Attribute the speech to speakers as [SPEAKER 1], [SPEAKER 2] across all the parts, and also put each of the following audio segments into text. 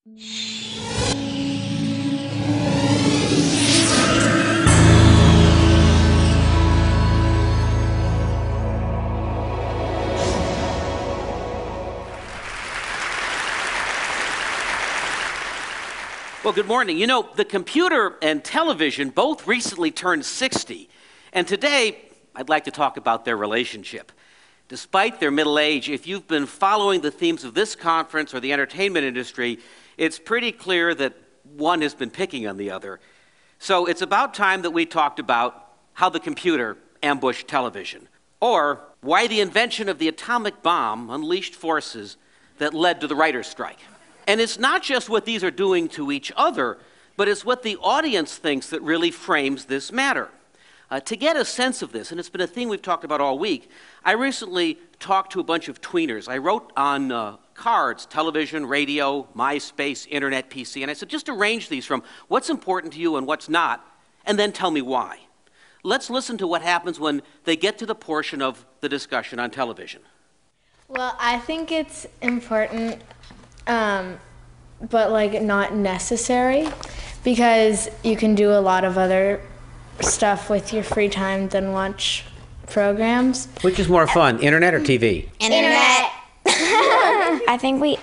[SPEAKER 1] Well, good morning. You know, the computer and television both recently turned 60, and today I'd like to talk about their relationship. Despite their middle age, if you've been following the themes of this conference or the entertainment industry, it's pretty clear that one has been picking on the other. So it's about time that we talked about how the computer ambushed television, or why the invention of the atomic bomb unleashed forces that led to the writer's strike. And it's not just what these are doing to each other, but it's what the audience thinks that really frames this matter. To get a sense of this, and it's been a thing we've talked about all week, I recently talked to a bunch of tweeners. I wrote on cards, television, radio, MySpace, internet, PC, and I said, just arrange these from what's important to you and what's not, and then tell me why. Let's listen to what happens when they get to the portion of the discussion on television.
[SPEAKER 2] Well, I think it's important, but like not necessary, because you can do a lot of other stuff with your free time than watch programs.
[SPEAKER 1] Which is more fun, internet or TV?
[SPEAKER 3] Internet. I think one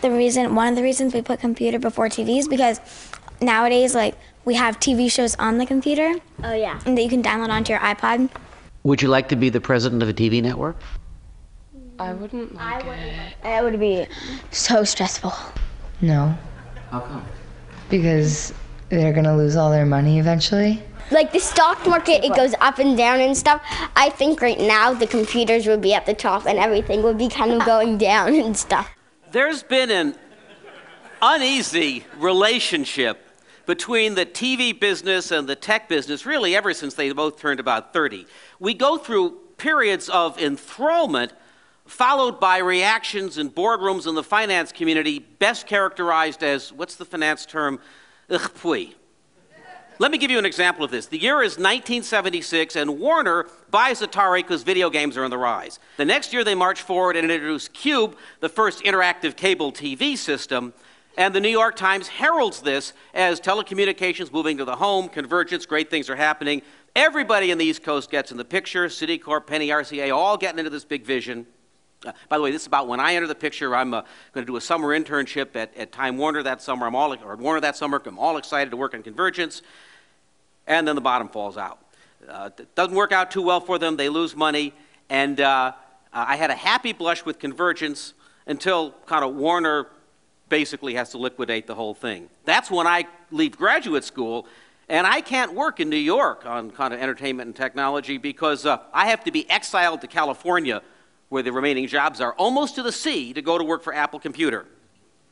[SPEAKER 3] of the reasons we put computer before TV is because nowadays, like, we have TV shows on the computer.
[SPEAKER 2] Oh yeah.
[SPEAKER 3] And that you can download onto your iPod.
[SPEAKER 1] Would you like to be the president of a TV network?
[SPEAKER 4] I wouldn't like it.
[SPEAKER 3] It would be so stressful.
[SPEAKER 5] No.
[SPEAKER 1] How come?
[SPEAKER 5] Because they're gonna lose all their money eventually.
[SPEAKER 6] Like the stock market, it goes up and down and stuff. I think right now the computers would be at the top and everything would be kind of going down and stuff.
[SPEAKER 1] There's been an uneasy relationship between the TV business and the tech business, really ever since they both turned about 30. We go through periods of enthrallment followed by reactions in boardrooms in the finance community, best characterized as, what's the finance term? Ugh, pui. Let me give you an example of this. The year is 1976, and Warner buys Atari because video games are on the rise. The next year, they march forward and introduce Cube, the first interactive cable TV system, and the New York Times heralds this as telecommunications moving to the home, convergence, great things are happening. Everybody in the East Coast gets in the picture, Citicorp, Penny, RCA, all getting into this big vision. By the way, this is about when I enter the picture. I'm going to do a summer internship at Time Warner that summer. I'm all excited to work on convergence. And then the bottom falls out. It doesn't work out too well for them. They lose money. And I had a happy blush with convergence until kind of Warner basically has to liquidate the whole thing. That's when I leave graduate school, and I can't work in New York on kind of entertainment and technology because I have to be exiled to California, where the remaining jobs are, almost to the sea, to go to work for Apple Computer.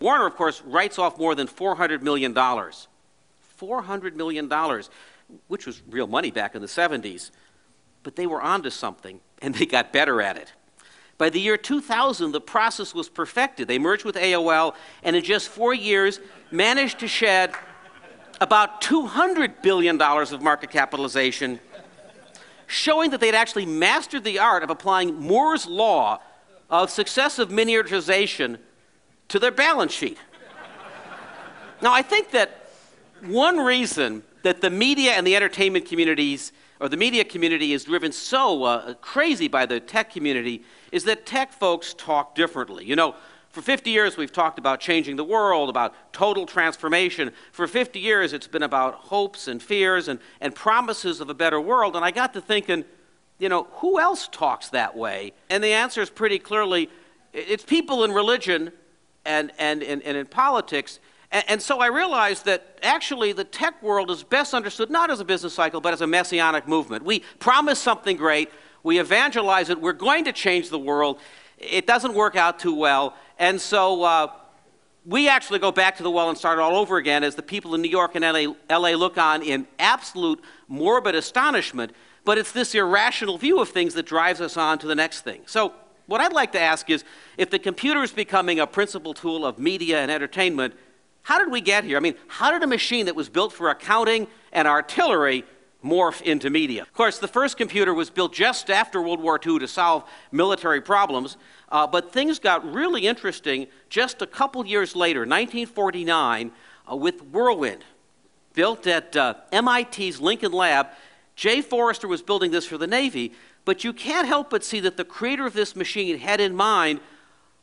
[SPEAKER 1] Warner, of course, writes off more than $400 million. $400 million, which was real money back in the 70s. But they were onto something, and they got better at it. By the year 2000, the process was perfected. They merged with AOL, and in just 4 years, managed to shed about $200 billion of market capitalization, showing that they'd actually mastered the art of applying Moore's law of successive miniaturization to their balance sheet. Now, I think that one reason that the media and the entertainment communities, or the media community, is driven so crazy by the tech community is that tech folks talk differently. You know, for 50 years we've talked about changing the world, about total transformation. For 50 years it's been about hopes and fears and promises of a better world. And I got to thinking, you know, who else talks that way? And the answer is pretty clearly, it's people in religion and in politics. And so I realized that actually the tech world is best understood not as a business cycle, but as a messianic movement. We promise something great, we evangelize it, we're going to change the world. It doesn't work out too well, and so we actually go back to the well and start all over again as the people in New York and LA look on in absolute morbid astonishment, but it's this irrational view of things that drives us on to the next thing. So what I'd like to ask is, if the computer is becoming a principal tool of media and entertainment, how did we get here? I mean, how did a machine that was built for accounting and artillery morph into media. Of course, the first computer was built just after World War II to solve military problems, but things got really interesting just a couple years later, 1949, with Whirlwind. Built at MIT's Lincoln Lab. Jay Forrester was building this for the Navy, but you can't help but see that the creator of this machine had in mind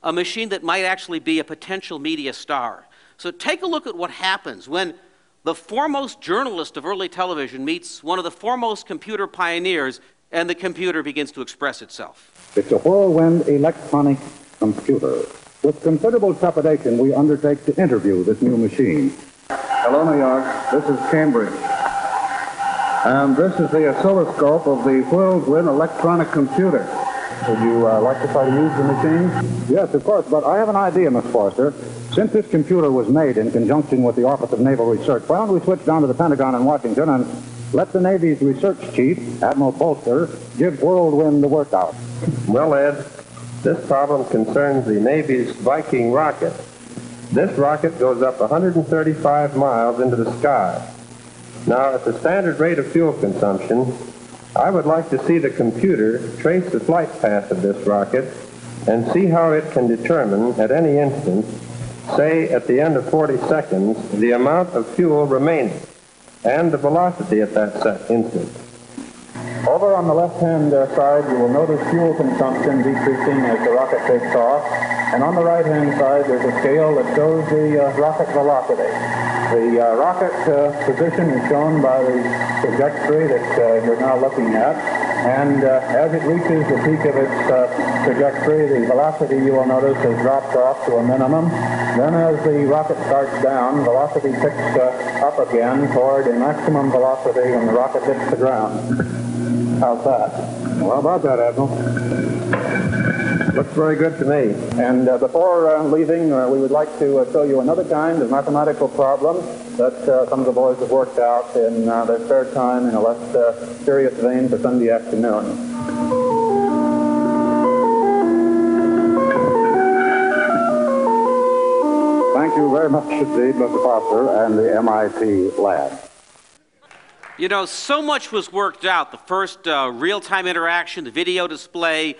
[SPEAKER 1] a machine that might actually be a potential media star. So take a look at what happens when the foremost journalist of early television meets one of the foremost computer pioneers, and the computer begins to express itself.
[SPEAKER 7] It's a Whirlwind electronic computer. With considerable trepidation, we undertake to interview this new machine. Hello, New York. This is Cambridge. And this is the oscilloscope of the Whirlwind electronic computer. Would you like to try to use the machine? Yes, of course, but I have an idea, Miss Forster. Since this computer was made in conjunction with the Office of Naval Research, why don't we switch down to the Pentagon in Washington and let the Navy's research chief, Admiral Bolster, give Whirlwind the workout?
[SPEAKER 8] Well, Ed, this problem concerns the Navy's Viking rocket. This rocket goes up 135 miles into the sky. Now, at the standard rate of fuel consumption, I would like to see the computer trace the flight path of this rocket and see how it can determine at any instant, say at the end of 40 seconds, the amount of fuel remaining and the velocity at that instant.
[SPEAKER 7] Over on the left-hand side, you will notice fuel consumption decreasing as the rocket takes off. And on the right-hand side, there's a scale that shows the rocket velocity. The rocket position is shown by the trajectory that you're now looking at. And as it reaches the peak of its trajectory, the velocity, you will notice, has dropped off to a minimum. Then as the rocket starts down, velocity picks up again toward a maximum velocity when the rocket hits the ground. How's that? Well, how about that, Admiral?
[SPEAKER 8] Looks very good to me.
[SPEAKER 7] And before leaving, we would like to show you another kind of mathematical problem that some of the boys have worked out in their spare time in a less serious vein for Sunday afternoon. Thank you very much indeed, Mr. Foster and the MIT lab.
[SPEAKER 1] You know, so much was worked out. The first real-time interaction, the video display,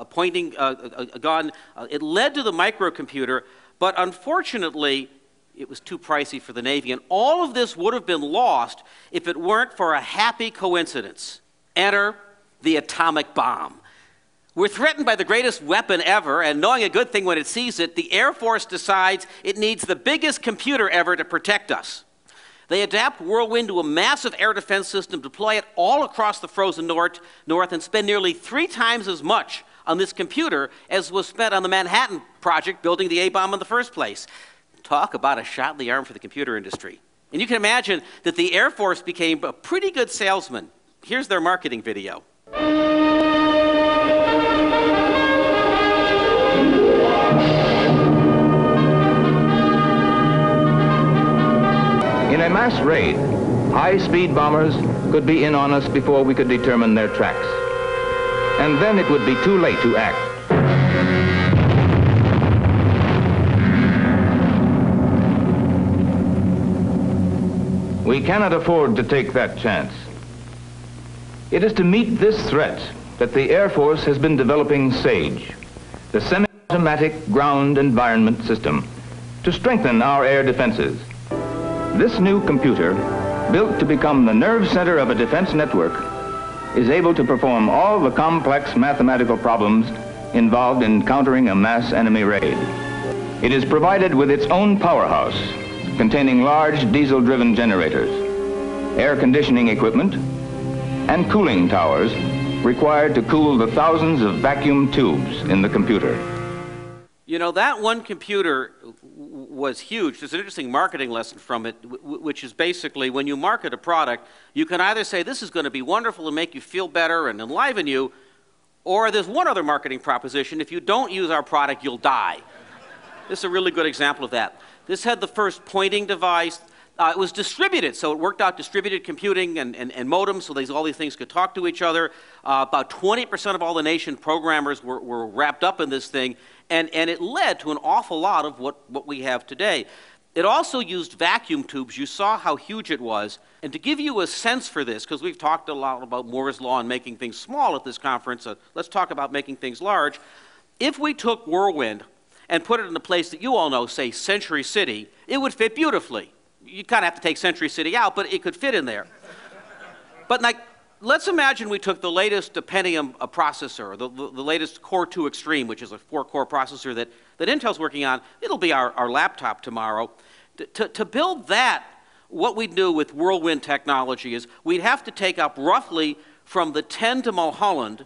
[SPEAKER 1] pointing a gun. It led to the microcomputer, but unfortunately, it was too pricey for the Navy. And all of this would have been lost if it weren't for a happy coincidence. Enter the atomic bomb. We're threatened by the greatest weapon ever, and knowing a good thing when it sees it, the Air Force decides it needs the biggest computer ever to protect us. They adapt Whirlwind to a massive air defense system, deploy it all across the frozen north, and spend nearly 3 times as much on this computer as was spent on the Manhattan Project building the A-bomb in the first place. Talk about a shot in the arm for the computer industry. And you can imagine that the Air Force became a pretty good salesman. Here's their marketing video.
[SPEAKER 9] In a mass raid, high-speed bombers could be in on us before we could determine their tracks. And then it would be too late to act. We cannot afford to take that chance. It is to meet this threat that the Air Force has been developing SAGE, the semi-automatic ground environment system, to strengthen our air defenses. This new computer, built to become the nerve center of a defense network, is able to perform all the complex mathematical problems involved in countering a mass enemy raid. It is provided with its own powerhouse, containing large diesel-driven generators, air conditioning equipment, and cooling towers required to cool the thousands of vacuum tubes in the computer.
[SPEAKER 1] You know, that one computer was huge. There's an interesting marketing lesson from it, which is basically when you market a product, you can either say this is going to be wonderful and make you feel better and enliven you, or there's one other marketing proposition, if you don't use our product, you'll die. This is a really good example of that. This had the first pointing device. It was distributed, so it worked out distributed computing and modems, so all these things could talk to each other. About 20% of all the nation programmers were wrapped up in this thing, and it led to an awful lot of what we have today. It also used vacuum tubes. You saw how huge it was. And to give you a sense for this, because we've talked a lot about Moore's Law and making things small at this conference, let's talk about making things large. If we took Whirlwind and put it in a place that you all know, say Century City, it would fit beautifully. You'd kind of have to take Century City out, but it could fit in there. But like, let's imagine we took the latest Pentium processor, the latest Core 2 Extreme, which is a 4-core processor that Intel's working on. It'll be our laptop tomorrow. To build that, what we'd do with Whirlwind technology is we'd have to take up roughly from the 10 to Mulholland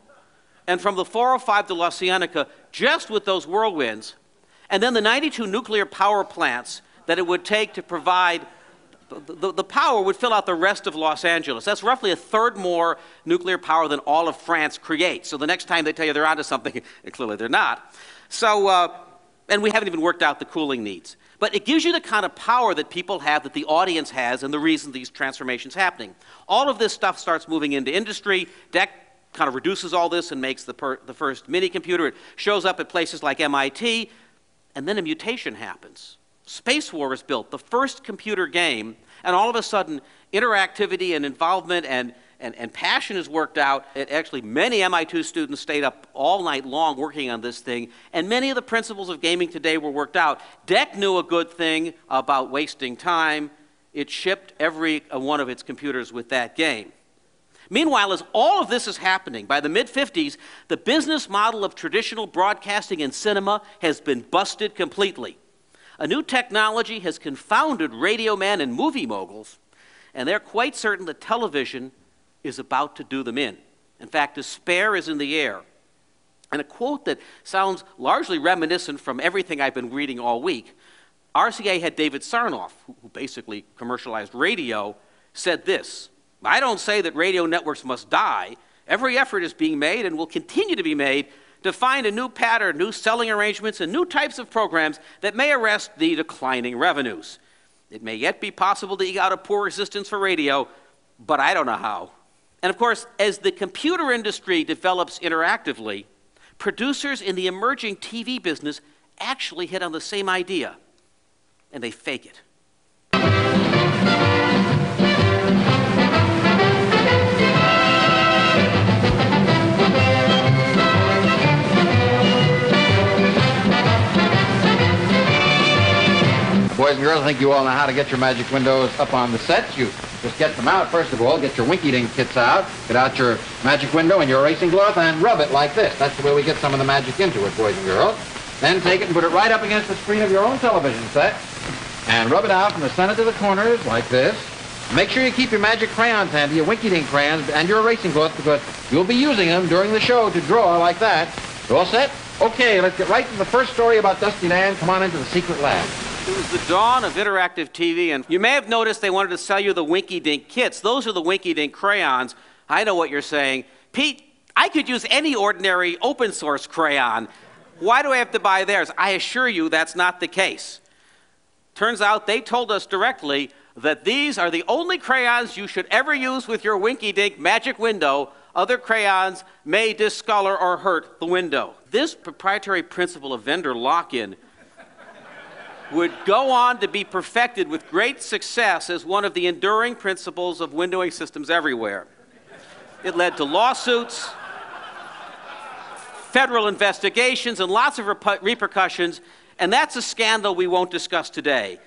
[SPEAKER 1] and from the 405 to La Cienega, just with those Whirlwinds, and then the 92 nuclear power plants that it would take to provide the power would fill out the rest of Los Angeles. That's roughly a third more nuclear power than all of France creates. So the next time they tell you they're onto something, clearly they're not. So, and we haven't even worked out the cooling needs. But it gives you the kind of power that people have, that the audience has, and the reason these transformations happening. All of this stuff starts moving into industry. DEC kind of reduces all this and makes the first mini computer. It shows up at places like MIT, and then a mutation happens. Space War is built, the first computer game, and all of a sudden interactivity and involvement and passion is worked out. Actually, many MIT students stayed up all night long working on this thing, and many of the principles of gaming today were worked out. DEC knew a good thing about wasting time. It shipped every one of its computers with that game. Meanwhile, as all of this is happening, by the mid-50s, the business model of traditional broadcasting and cinema has been busted completely. A new technology has confounded radio men and movie moguls, and they're quite certain that television is about to do them in. In fact, despair is in the air. And a quote that sounds largely reminiscent from everything I've been reading all week, RCA head David Sarnoff, who basically commercialized radio, said this: "I don't say that radio networks must die. Every effort is being made and will continue to be made to find a new pattern, new selling arrangements, and new types of programs that may arrest the declining revenues. It may yet be possible to eke out a poor existence for radio, but I don't know how." And of course, as the computer industry develops interactively, producers in the emerging TV business actually hit on the same idea, and they fake it.
[SPEAKER 10] Boys and girls, I think you all know how to get your magic windows up on the sets. You just get them out, first of all, get your winky-dink kits out, get out your magic window and your erasing cloth and rub it like this. That's the way we get some of the magic into it, boys and girls. Then take it and put it right up against the screen of your own television set and rub it out from the center to the corners like this. Make sure you keep your magic crayons handy, your winky-dink crayons and your erasing cloth, because you'll be using them during the show to draw like that. You all set? Okay, let's get right to the first story about Dusty Dan. Come on into the secret lab.
[SPEAKER 1] It was the dawn of interactive TV, and you may have noticed they wanted to sell you the Winky-Dink kits. Those are the Winky-Dink crayons. I know what you're saying. Pete, I could use any ordinary open-source crayon. Why do I have to buy theirs? I assure you that's not the case. Turns out they told us directly that these are the only crayons you should ever use with your Winky-Dink magic window. Other crayons may discolor or hurt the window. This proprietary principle of vendor lock-in would go on to be perfected with great success as one of the enduring principles of windowing systems everywhere. It led to lawsuits, federal investigations, and lots of repercussions, and that's a scandal we won't discuss today.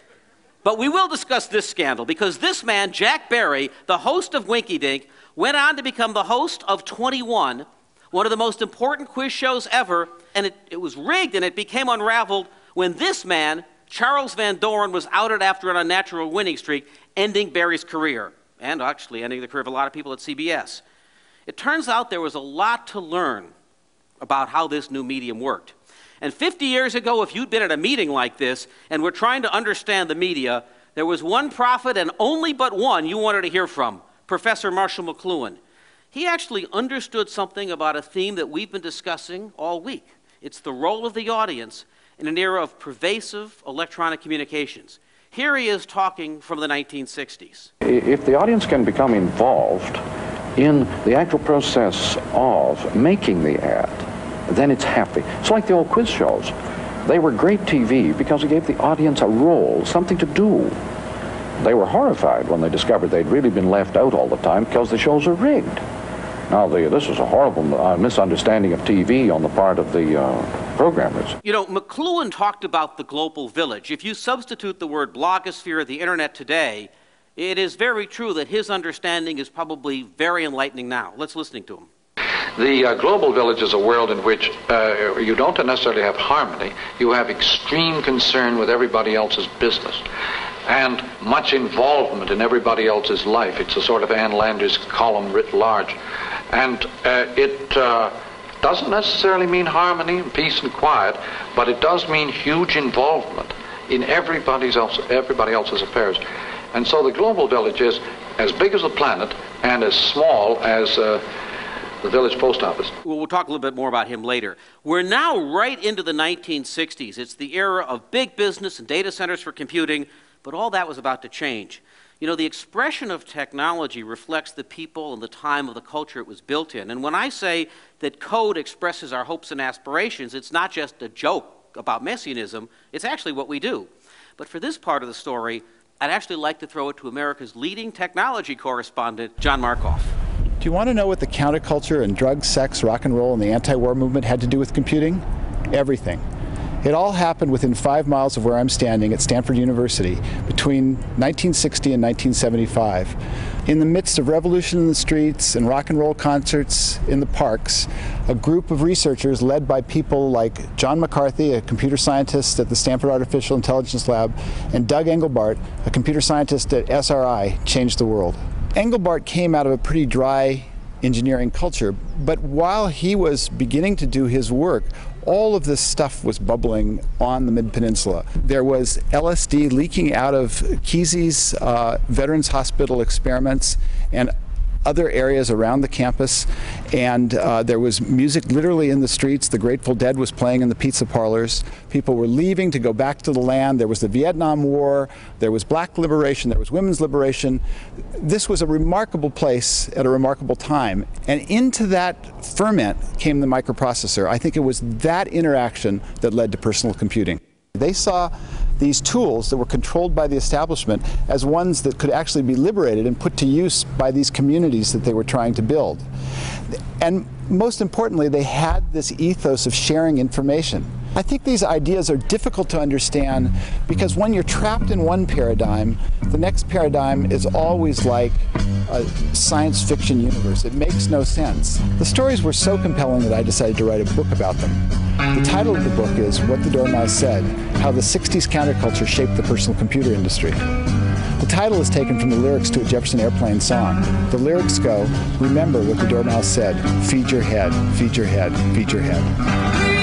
[SPEAKER 1] But we will discuss this scandal, because this man, Jack Barry, the host of Winky-Dink, went on to become the host of 21, one of the most important quiz shows ever, and it was rigged and it became unraveled when this man, Charles Van Doren, was outed after an unnatural winning streak, ending Barry's career, and actually ending the career of a lot of people at CBS. It turns out there was a lot to learn about how this new medium worked. And 50 years ago, if you'd been at a meeting like this and were trying to understand the media, there was one prophet and only but one you wanted to hear from, Professor Marshall McLuhan. He actually understood something about a theme that we've been discussing all week. It's the role of the audience in an era of pervasive electronic communications. Here he is talking from the 1960s.
[SPEAKER 11] If the audience can become involved in the actual process of making the ad, then it's happy. It's like the old quiz shows. They were great TV because it gave the audience a role, something to do. They were horrified when they discovered they'd really been left out all the time because the shows are rigged. Now, this is a horrible misunderstanding of TV on the part of the programmers.
[SPEAKER 1] You know, McLuhan talked about the global village. If you substitute the word blogosphere, the internet today, it is very true that his understanding is probably very enlightening now. Let's listen to him.
[SPEAKER 12] The global village is a world in which you don't necessarily have harmony. You have extreme concern with everybody else's business and much involvement in everybody else's life. It's a sort of Ann Landers column writ large. And it doesn't necessarily mean harmony and peace and quiet, but it does mean huge involvement in everybody else's affairs. And so the global village is as big as the planet and as small as the village post office.
[SPEAKER 1] Well, we'll talk a little bit more about him later. We're now right into the 1960s. It's the era of big business and data centers for computing, but all that was about to change. You know, the expression of technology reflects the people and the time of the culture it was built in. And when I say that code expresses our hopes and aspirations, it's not just a joke about messianism, it's actually what we do. But for this part of the story, I'd actually like to throw it to America's leading technology correspondent, John Markoff.
[SPEAKER 13] Do you want to know what the counterculture and drugs, sex, rock and roll, and the anti-war movement had to do with computing? Everything. It all happened within 5 miles of where I'm standing at Stanford University between 1960 and 1975. In the midst of revolution in the streets and rock and roll concerts in the parks, a group of researchers led by people like John McCarthy, a computer scientist at the Stanford Artificial Intelligence Lab, and Doug Engelbart, a computer scientist at SRI, changed the world. Engelbart came out of a pretty dry engineering culture, but while he was beginning to do his work, all of this stuff was bubbling on the Mid-Peninsula. There was LSD leaking out of Kesey's Veterans Hospital experiments and other areas around the campus, and there was music literally in the streets. The Grateful Dead was playing in the pizza parlors. People were leaving to go back to the land. There was the Vietnam War, there was black liberation, there was women's liberation. This was a remarkable place at a remarkable time, and into that ferment came the microprocessor. I think it was that interaction that led to personal computing. They saw these tools that were controlled by the establishment as ones that could actually be liberated and put to use by these communities that they were trying to build. And most importantly, they had this ethos of sharing information. I think these ideas are difficult to understand because when you're trapped in one paradigm, the next paradigm is always like a science fiction universe. It makes no sense. The stories were so compelling that I decided to write a book about them. The title of the book is What the Dormouse Said, How the 60s Counterculture Shaped the Personal Computer Industry. The title is taken from the lyrics to a Jefferson Airplane song. The lyrics go, remember what the dormouse said, feed your head, feed your head, feed your head.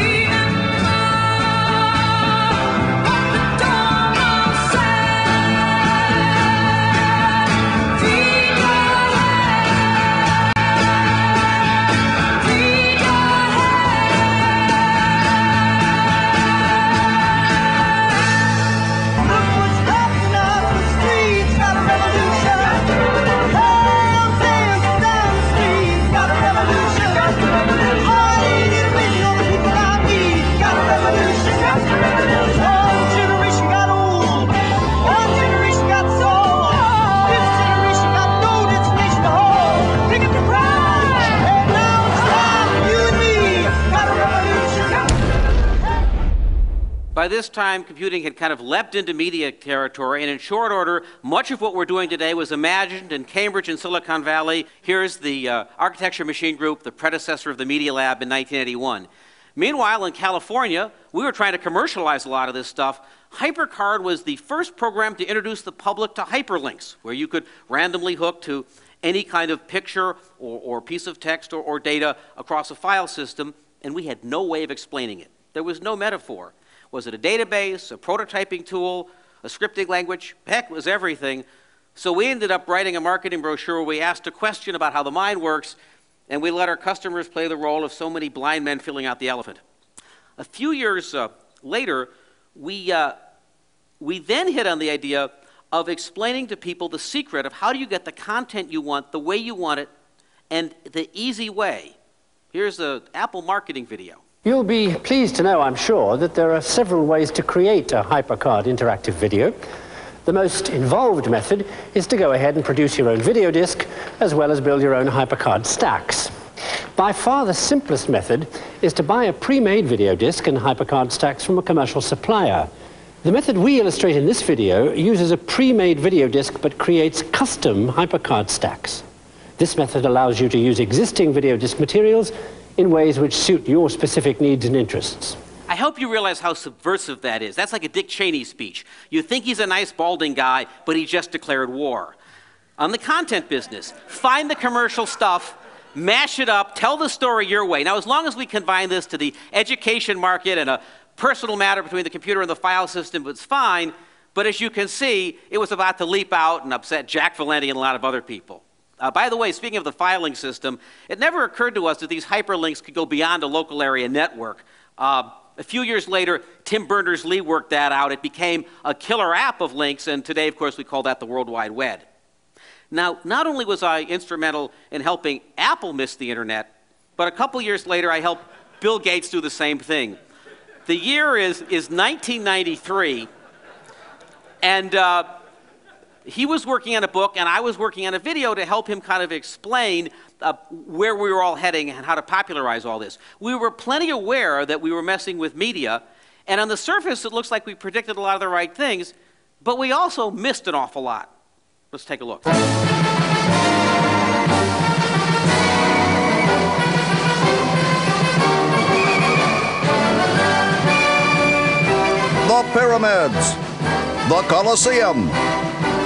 [SPEAKER 1] By this time, computing had kind of leapt into media territory, and in short order, much of what we're doing today was imagined in Cambridge and Silicon Valley. Here's the Architecture Machine Group, the predecessor of the Media Lab in 1981. Meanwhile, in California, we were trying to commercialize a lot of this stuff. HyperCard was the first program to introduce the public to hyperlinks, where you could randomly hook to any kind of picture or piece of text or data across a file system, and we had no way of explaining it. There was no metaphor. Was it a database, a prototyping tool, a scripting language? Heck, it was everything. So we ended up writing a marketing brochure where we asked a question about how the mind works, and we let our customers play the role of so many blind men filling out the elephant. A few years later, we then hit on the idea of explaining to people the secret of how do you get the content you want, the way you want it, and the easy way. Here's the Apple marketing video.
[SPEAKER 14] You'll be pleased to know, I'm sure, that there are several ways to create a HyperCard interactive video. The most involved method is to go ahead and produce your own video disc, as well as build your own HyperCard stacks. By far the simplest method is to buy a pre-made video disc and HyperCard stacks from a commercial supplier. The method we illustrate in this video uses a pre-made video disc but creates custom HyperCard stacks. This method allows you to use existing video disc materials in ways which suit your specific needs and interests.
[SPEAKER 1] I hope you realize how subversive that is. That's like a Dick Cheney speech. You think he's a nice balding guy, but he just declared war. On the content business, find the commercial stuff, mash it up, tell the story your way. Now, as long as we confine this to the education market and a personal matter between the computer and the file system, it's fine. But as you can see, it was about to leap out and upset Jack Valenti and a lot of other people. By the way, speaking of the filing system, it never occurred to us that these hyperlinks could go beyond a local area network. A few years later, Tim Berners-Lee worked that out. It became a killer app of links, and today, of course, we call that the World Wide Web. Now, not only was I instrumental in helping Apple miss the internet, but a couple years later, I helped Bill Gates do the same thing. The year is 1993, and he was working on a book, and I was working on a video to help him kind of explain where we were all heading and how to popularize all this. We were plenty aware that we were messing with media, and on the surface, it looks like we predicted a lot of the right things, but we also missed an awful lot. Let's take a look.
[SPEAKER 15] The pyramids, the Colosseum,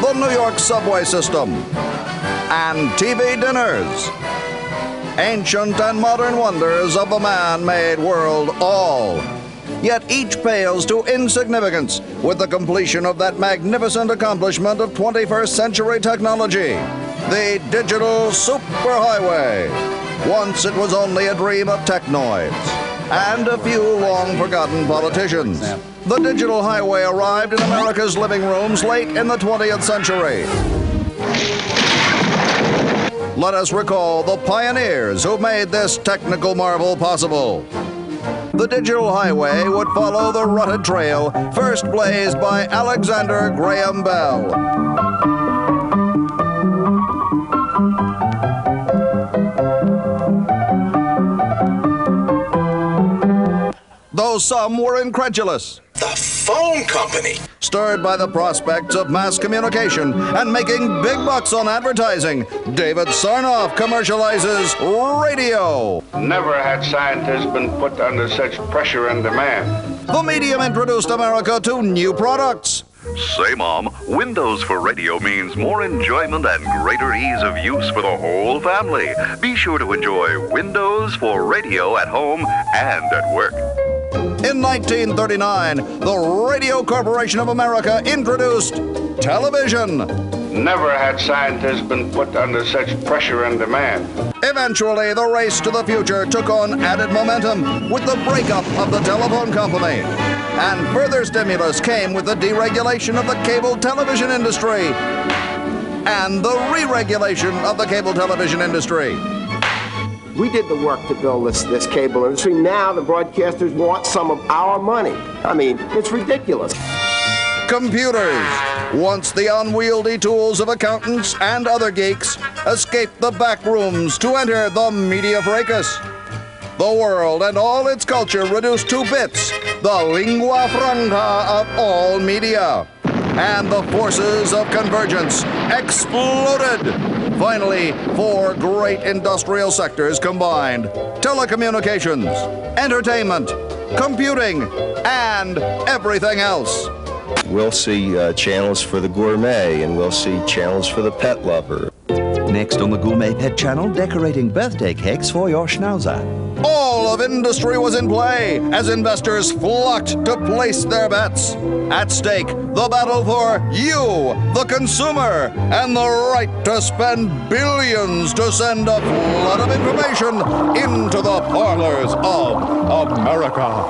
[SPEAKER 15] the New York subway system, and TV dinners. Ancient and modern wonders of the man-made world all. Yet each pales to insignificance with the completion of that magnificent accomplishment of 21st century technology, the digital superhighway. Once it was only a dream of technoids and a few long-forgotten politicians. The digital highway arrived in America's living rooms late in the 20th century. Let us recall the pioneers who made this technical marvel possible. The digital highway would follow the rutted trail first blazed by Alexander Graham Bell. Though some were incredulous. The phone company. Stirred by the prospects of mass communication and making big bucks on advertising, David Sarnoff commercializes radio.
[SPEAKER 16] Never had scientists been put under such pressure and demand.
[SPEAKER 15] The medium introduced America to new products.
[SPEAKER 17] Say, Mom, Windows for radio means more enjoyment and greater ease of use for the whole family. Be sure to enjoy Windows for radio at home and at work.
[SPEAKER 15] In 1939, the Radio Corporation of America introduced television.
[SPEAKER 16] Never had scientists been put under such pressure and demand.
[SPEAKER 15] Eventually, the race to the future took on added momentum with the breakup of the telephone company. And further stimulus came with the deregulation of the cable television industry and the re-regulation of the cable television industry.
[SPEAKER 18] We did the work to build this cable industry. Now the broadcasters want some of our money. I mean, it's ridiculous.
[SPEAKER 15] Computers, once the unwieldy tools of accountants and other geeks, escaped the back rooms to enter the media fracas. The world and all its culture reduced to bits, the lingua franca of all media. And the forces of convergence exploded. Finally, 4 great industrial sectors combined: telecommunications, entertainment, computing, and everything else.
[SPEAKER 19] We'll see channels for the gourmet, and we'll see channels for the pet lover.
[SPEAKER 20] Next on the Gourmet Pet Channel, decorating birthday cakes for your schnauzer.
[SPEAKER 15] All of industry was in play as investors flocked to place their bets. At stake, the battle for you, the consumer, and the right to spend billions to send a flood of information into the parlors of America.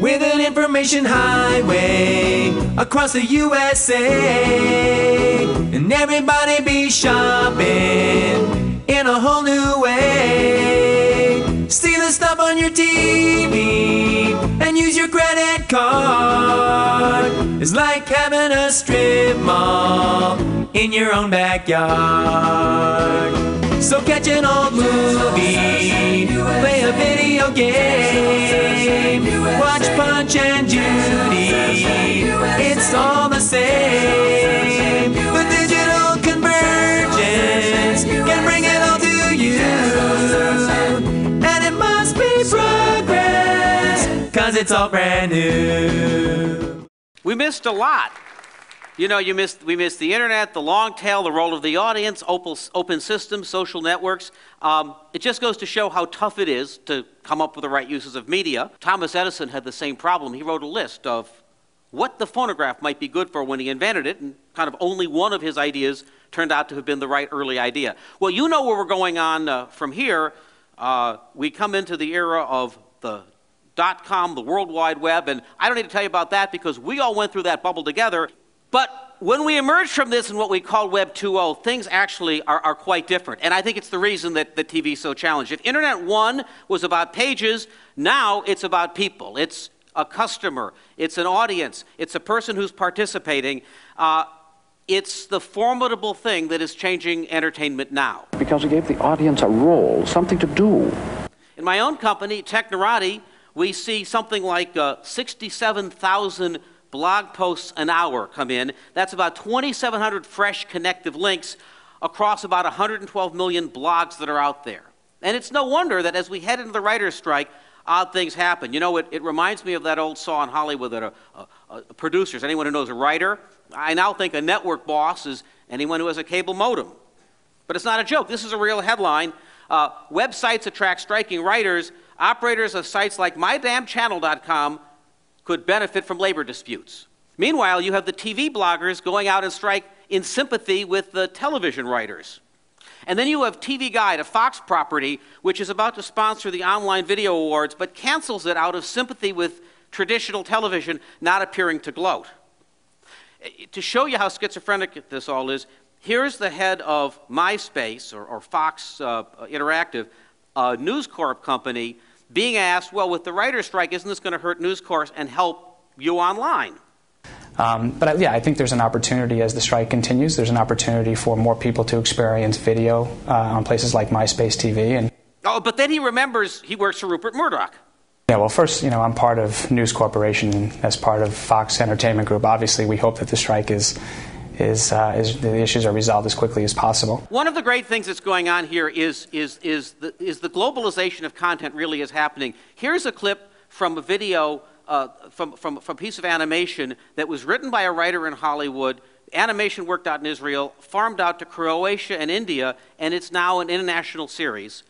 [SPEAKER 21] With an information highway across the USA, and everybody be shopping in a whole new way. stuff on your TV and use your credit card. It's like having a strip mall in your own backyard. So catch an old movie, play a video game, watch Punch and Judy, it's all the same. But digital convergence can bring it all to you, and it must be progress, 'cause it's all brand new.
[SPEAKER 1] We missed a lot. You know, we missed the internet, the long tail, the role of the audience, open systems, social networks. It just goes to show how tough it is to come up with the right uses of media. Thomas Edison had the same problem. He wrote a list of what the phonograph might be good for when he invented it, and kind of only one of his ideas turned out to have been the right early idea. Well, you know where we're going on from here. We come into the era of the .com, the World Wide Web, and I don't need to tell you about that because we all went through that bubble together. But when we emerge from this in what we call Web 2.0, things actually are quite different. And I think it's the reason that the TV is so challenged. If Internet 1 was about pages, now it's about people. It's a customer. It's an audience. It's a person who's participating. It's the formidable thing that is changing entertainment now.
[SPEAKER 11] Because it gave the audience a role, something to do.
[SPEAKER 1] In my own company, Technorati, we see something like 67,000 blog posts an hour come in. That's about 2,700 fresh connective links across about 112 million blogs that are out there. And it's no wonder that as we head into the writer's strike, odd things happen. You know, it reminds me of that old saw in Hollywood that producers, anyone who knows a writer, I now think a network boss is anyone who has a cable modem. But it's not a joke. This is a real headline. Websites attract striking writers. Operators of sites like mydamnchannel.com could benefit from labor disputes. Meanwhile, you have the TV bloggers going out and strike in sympathy with the television writers. And then you have TV Guide, a Fox property, which is about to sponsor the online video awards, but cancels it out of sympathy with traditional television not appearing to gloat. To show you how schizophrenic this all is, here's the head of MySpace, or Fox Interactive, a News Corp company, being asked, well, with the writer's strike, isn't this going to hurt News Corp and help you online?
[SPEAKER 2] But yeah, I think there's an opportunity as the strike continues. There's an opportunity for more people to experience video on places like MySpace TV.
[SPEAKER 1] Oh, but then he remembers he works for Rupert Murdoch.
[SPEAKER 2] Yeah, well, first, you know, I'm part of News Corporation as part of Fox Entertainment Group. Obviously, we hope that the strike the issues are resolved as quickly as possible. One of the great things that's going on here is the globalization of content really is happening. Here's a clip from a video, from a piece of animation that was written by a writer in Hollywood. Animation worked out in Israel, farmed out to Croatia and India, and it's now an international series.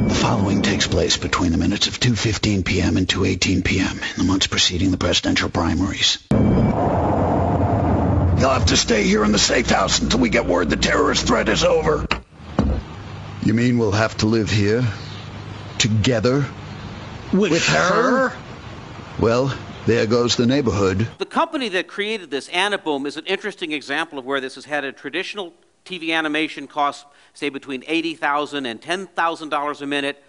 [SPEAKER 22] The following takes place between the minutes of 2:15 p.m. and 2:18 p.m. in the months preceding the presidential primaries. You'll have to stay here in the safe house until we get word the terrorist threat is over. You mean we'll have to live here? Together? With her? Well, there goes the neighborhood.
[SPEAKER 1] The company that created this, Anaboom, is an interesting example of where this has had a traditional TV animation costs, say, between $80,000 and $10,000 a minute.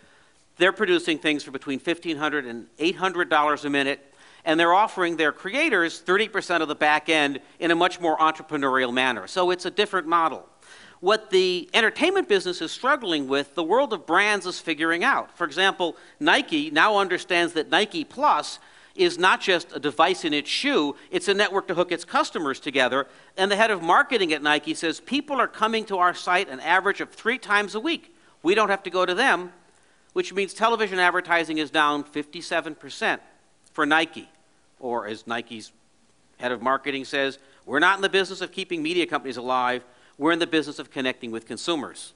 [SPEAKER 1] They're producing things for between $1,500 and $800 a minute, and they're offering their creators 30% of the back end in a much more entrepreneurial manner. So it's a different model. What the entertainment business is struggling with, the world of brands is figuring out. For example, Nike now understands that Nike Plus is not just a device in its shoe, it's a network to hook its customers together. And the head of marketing at Nike says, people are coming to our site an average of 3 times a week. We don't have to go to them, which means television advertising is down 57% for Nike. Or as Nike's head of marketing says, we're not in the business of keeping media companies alive, we're in the business of connecting with consumers.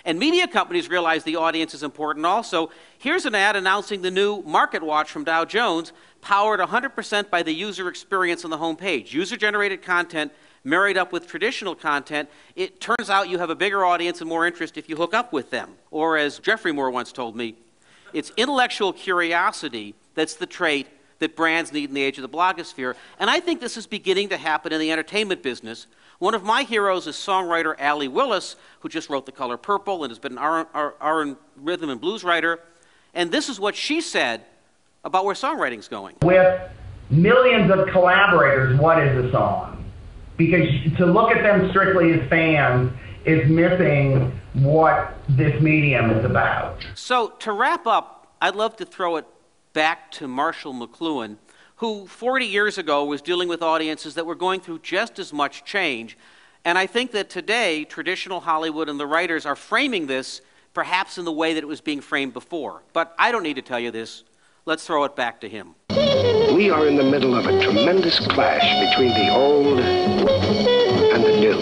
[SPEAKER 1] And media companies realize the audience is important also. Here's an ad announcing the new Market Watch from Dow Jones, powered 100% by the user experience on the home page. User-generated content married up with traditional content. It turns out you have a bigger audience and more interest if you hook up with them. Or as Jeffrey Moore once told me, it's intellectual curiosity that's the trait that brands need in the age of the blogosphere. And I think this is beginning to happen in the entertainment business. One of my heroes is songwriter Allie Willis, who just wrote The Color Purple and has been an R&B rhythm and blues writer. And this is what she said about where songwriting's going.
[SPEAKER 3] With millions of collaborators, what is a song? Because to look at them strictly as fans is missing what this medium is about.
[SPEAKER 1] So to wrap up, I'd love to throw it back to Marshall McLuhan, who 40 years ago was dealing with audiences that were going through just as much change. And I think that today, traditional Hollywood and the writers are framing this perhaps in the way that it was being framed before. But I don't need to tell you this. Let's throw it back to him.
[SPEAKER 4] We are in the middle of a tremendous clash between the old and the new.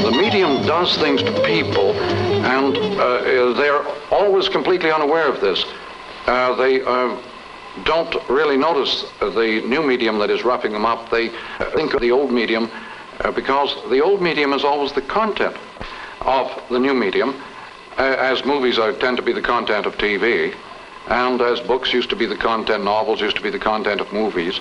[SPEAKER 12] The medium does things to people, and they're always completely unaware of this. They don't really notice the new medium that is roughing them up. They think of the old medium because the old medium is always the content of the new medium, as movies tend to be the content of TV, and as books used to be the content, novels used to be the content of movies.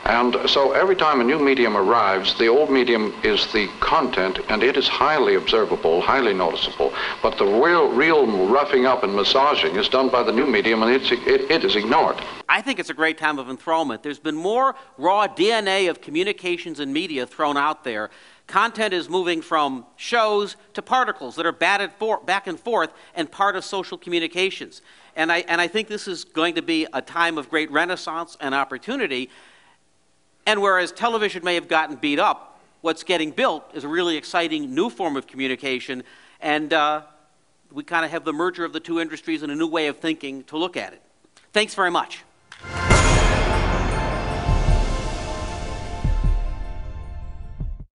[SPEAKER 12] And so every time a new medium arrives, the old medium is the content, and it is highly observable, highly noticeable. But the real roughing up and massaging is done by the new medium, and it is ignored.
[SPEAKER 1] I think it's a great time of enthrallment. There's been more raw DNA of communications and media thrown out there. Content is moving from shows to particles that are batted back and forth and part of social communications. And I think this is going to be a time of great renaissance and opportunity. And whereas television may have gotten beat up, what's getting built is a really exciting new form of communication, and we kind of have the merger of the two industries and a new way of thinking to look at it. Thanks very much.